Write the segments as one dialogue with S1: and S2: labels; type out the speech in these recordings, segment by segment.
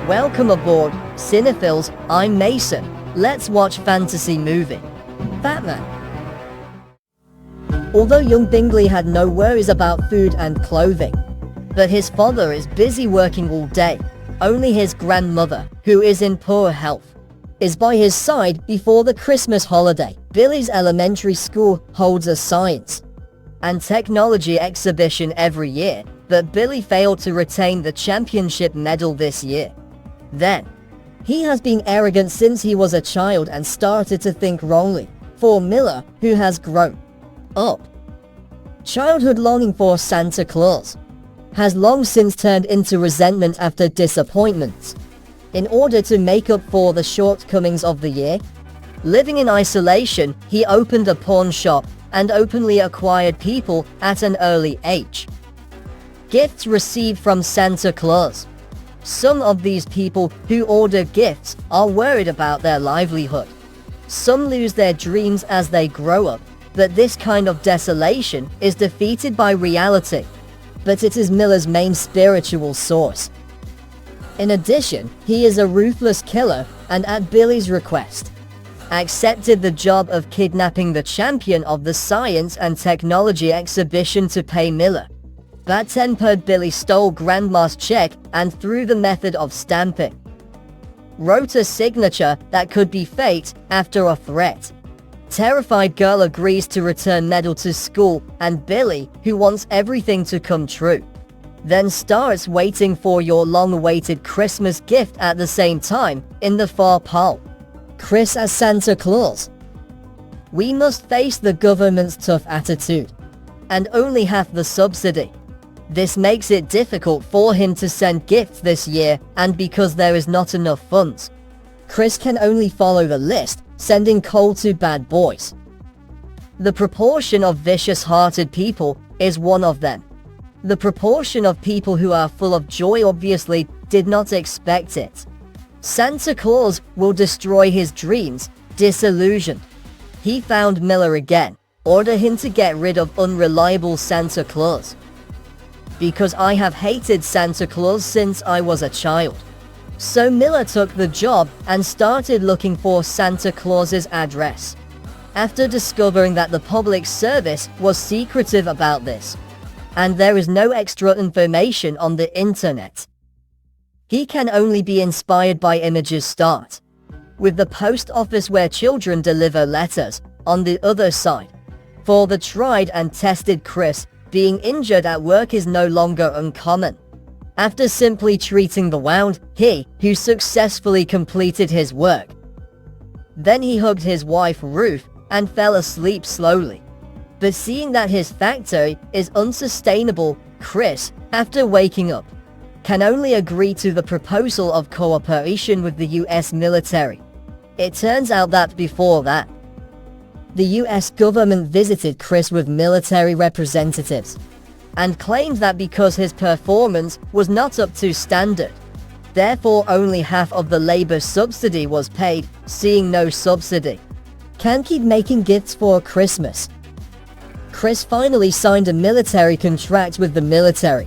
S1: Welcome aboard, cinephiles. I'm Mason. Let's watch fantasy movie. Fatman. Although young Bingley had no worries about food and clothing, but his father is busy working all day. Only his grandmother, who is in poor health, is by his side before the Christmas holiday. Billy's elementary school holds a science and technology exhibition every year, but Billy failed to retain the championship medal this year. Then, he has been arrogant since he was a child and started to think wrongly. For Miller, who has grown up, childhood longing for Santa Claus has long since turned into resentment after disappointments. In order to make up for the shortcomings of the year, living in isolation, he opened a pawn shop and openly acquired people at an early age. Gifts received from Santa Claus. Some of these people who order gifts are worried about their livelihood. Some lose their dreams as they grow up, but this kind of desolation is defeated by reality. But it is Miller's main spiritual source. In addition, he is a ruthless killer and, at Billy's request, accepted the job of kidnapping the champion of the science and technology exhibition to pay Miller. Bad-tempered Billy stole Grandma's check and, through the method of stamping, wrote a signature that could be fate after a threat. Terrified girl agrees to return medal to school, and Billy, who wants everything to come true, then starts waiting for your long-awaited Christmas gift at the same time, in the far pole. Chris as Santa Claus. We must face the government's tough attitude, and only half the subsidy. This makes it difficult for him to send gifts this year, and because there is not enough funds, Chris can only follow the list, sending coal to bad boys. The proportion of vicious-hearted people is one of them. The proportion of people who are full of joy obviously did not expect it. Santa Claus will destroy his dreams. Disillusioned, he found Miller again. Order him to get rid of unreliable Santa Claus. Because I have hated Santa Claus since I was a child. So Miller took the job and started looking for Santa Claus's address. After discovering that the public service was secretive about this, and there is no extra information on the internet, he can only be inspired by images. Start with the post office where children deliver letters. On the other side, for the tried and tested Chris, being injured at work is no longer uncommon. After simply treating the wound, he, who successfully completed his work, then he hugged his wife Ruth and fell asleep slowly. But seeing that his factory is unsustainable, Chris, after waking up, can only agree to the proposal of cooperation with the US military. It turns out that before that, the US government visited Chris with military representatives and claimed that because his performance was not up to standard, therefore only half of the labor subsidy was paid. Seeing no subsidy, can keep making gifts for Christmas. Chris finally signed a military contract with the military,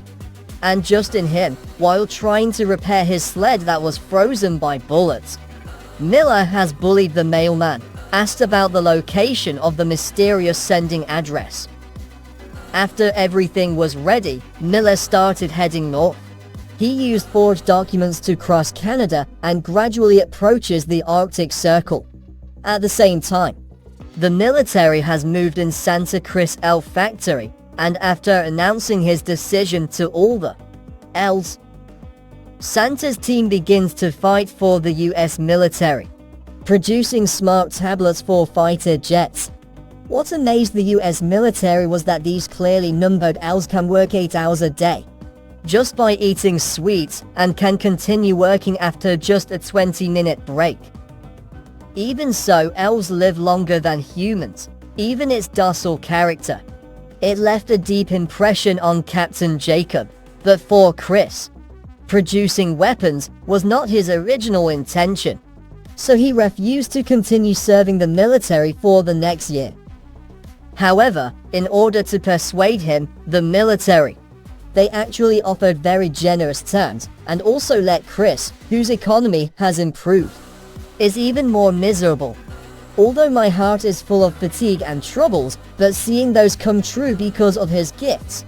S1: and just in him, while trying to repair his sled that was frozen by bullets, Miller has bullied the mailman, asked about the location of the mysterious sending address. After everything was ready, Miller started heading north. He used forged documents to cross Canada and gradually approaches the Arctic Circle. At the same time, the military has moved in Santa Chris Elf Factory, and after announcing his decision to all the elves, Santa's team begins to fight for the US military, producing smart tablets for fighter jets. What amazed the US military was that these clearly numbered elves can work 8 hours a day, just by eating sweets, and can continue working after just a 20-minute break. Even so, elves live longer than humans. Even its docile character, it left a deep impression on Captain Jacob. But for Chris, producing weapons was not his original intention, so he refused to continue serving the military for the next year. However, in order to persuade him, the military they actually offered very generous terms and also let Chris, whose economy has improved, is even more miserable. Although my heart is full of fatigue and troubles, but seeing those come true because of his gifts.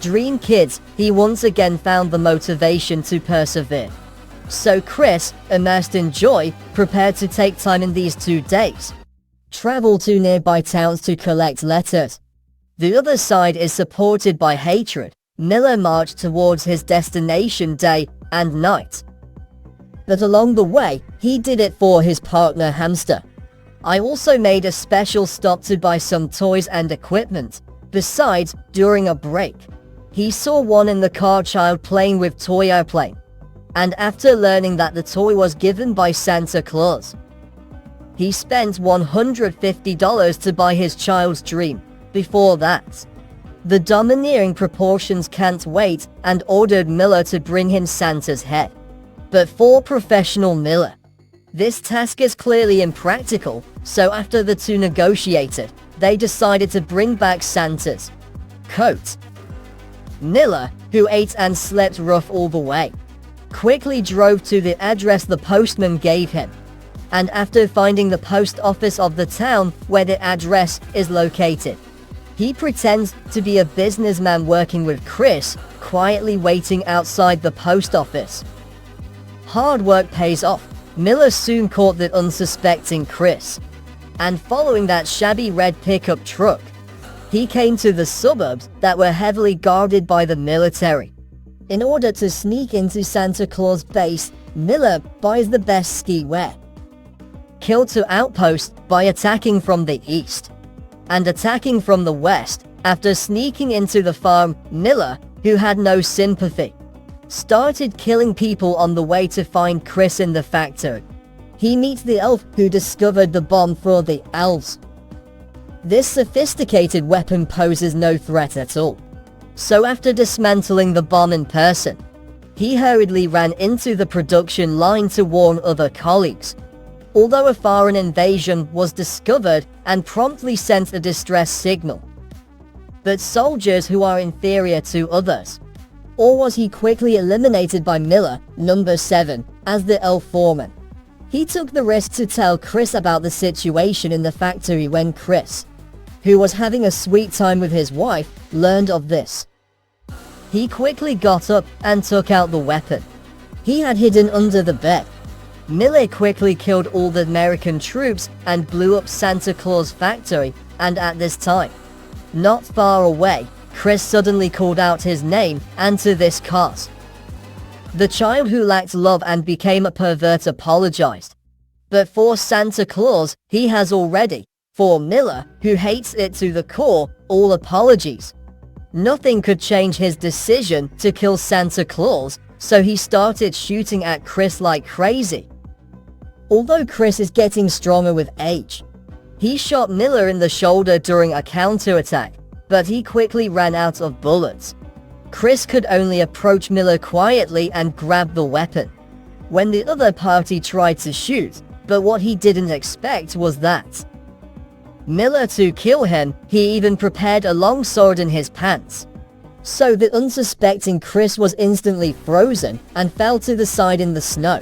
S1: Dream kids, he once again found the motivation to persevere. So Chris, immersed in joy, prepared to take time in these 2 days. Travel to nearby towns to collect letters. The other side is supported by hatred. Miller marched towards his destination day and night. But along the way, he did it for his partner Hamster. I also made a special stop to buy some toys and equipment. Besides, during a break, he saw one in the car child playing with toy airplane. And after learning that the toy was given by Santa Claus, he spent $150 to buy his child's dream. Before that, the domineering proportions can't wait and ordered Miller to bring him Santa's head. But for professional Miller, this task is clearly impractical, so after the two negotiated, they decided to bring back Santa's coat. Miller, who ate and slept rough all the way, quickly drove to the address the postman gave him. And after finding the post office of the town where the address is located, he pretends to be a businessman working with Chris, quietly waiting outside the post office. Hard work pays off. Miller soon caught the unsuspecting Chris, and following that shabby red pickup truck, he came to the suburbs that were heavily guarded by the military. In order to sneak into Santa Claus base, Miller buys the best ski wear, killed to outpost by attacking from the east, and attacking from the west. After sneaking into the farm, Miller, who had no sympathy, started killing people on the way to find Chris in the factory. He meets the elf who discovered the bomb for the elves. This sophisticated weapon poses no threat at all. So after dismantling the bomb in person, he hurriedly ran into the production line to warn other colleagues. Although a foreign invasion was discovered and promptly sent a distress signal. But soldiers who are inferior to others. Or was he quickly eliminated by Miller, number 7, as the elf foreman? He took the risk to tell Chris about the situation in the factory when Chris, who was having a sweet time with his wife, learned of this. He quickly got up and took out the weapon he had hidden under the bed. Miller quickly killed all the American troops and blew up Santa Claus factory, and at this time, not far away, Chris suddenly called out his name, and to this cause, the child who lacked love and became a pervert apologized. But for Santa Claus, he has already. For Miller, who hates it to the core, all apologies. Nothing could change his decision to kill Santa Claus, so he started shooting at Chris like crazy. Although Chris is getting stronger with age, he shot Miller in the shoulder during a counterattack, but he quickly ran out of bullets. Chris could only approach Miller quietly and grab the weapon when the other party tried to shoot, but what he didn't expect was that Miller to kill him, he even prepared a long sword in his pants. So the unsuspecting Chris was instantly frozen and fell to the side in the snow.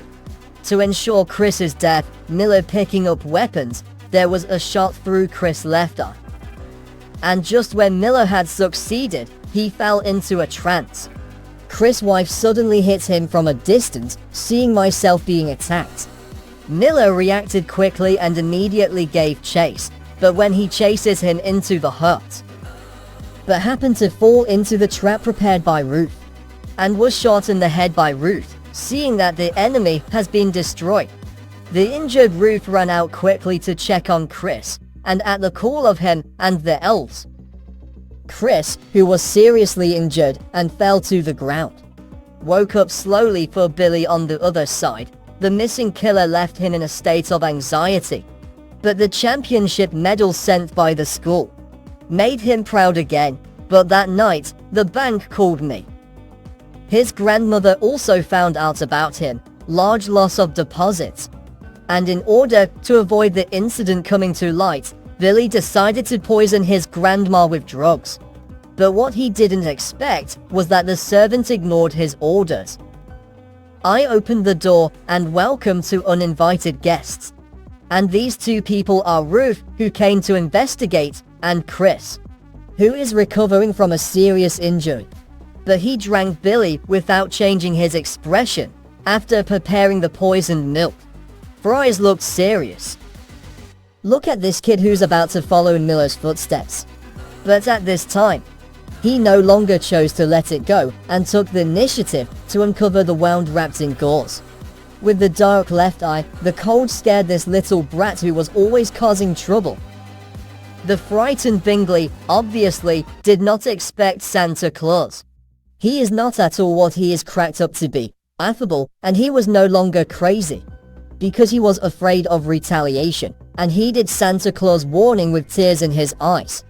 S1: To ensure Chris's death, Miller picking up weapons, there was a shot through Chris' left eye. And just when Miller had succeeded, he fell into a trance. Chris' wife suddenly hit him from a distance, seeing myself being attacked. Miller reacted quickly and immediately gave chase, but when he chases him into the hut, but happened to fall into the trap prepared by Ruth, and was shot in the head by Ruth. Seeing that the enemy has been destroyed, the injured Ruth ran out quickly to check on Chris, and at the call of him and the elves, Chris, who was seriously injured and fell to the ground, woke up slowly. For Billy on the other side, the missing killer left him in a state of anxiety. But the championship medal sent by the school made him proud again. But that night, the bank called me. His grandmother also found out about him, large loss of deposits. And in order to avoid the incident coming to light, Billy decided to poison his grandma with drugs. But what he didn't expect was that the servant ignored his orders. I opened the door and welcomed two uninvited guests. And these two people are Ruth, who came to investigate, and Chris, who is recovering from a serious injury. But he drank Billy without changing his expression after preparing the poisoned milk. Fries looked serious. Look at this kid who's about to follow in Miller's footsteps. But at this time, he no longer chose to let it go and took the initiative to uncover the wound wrapped in gauze. With the dark left eye, the cold scared this little brat who was always causing trouble. The frightened Bingley obviously did not expect Santa Claus. He is not at all what he is cracked up to be, affable, and he was no longer crazy. Because he was afraid of retaliation, and heeded Santa Claus' warning with tears in his eyes.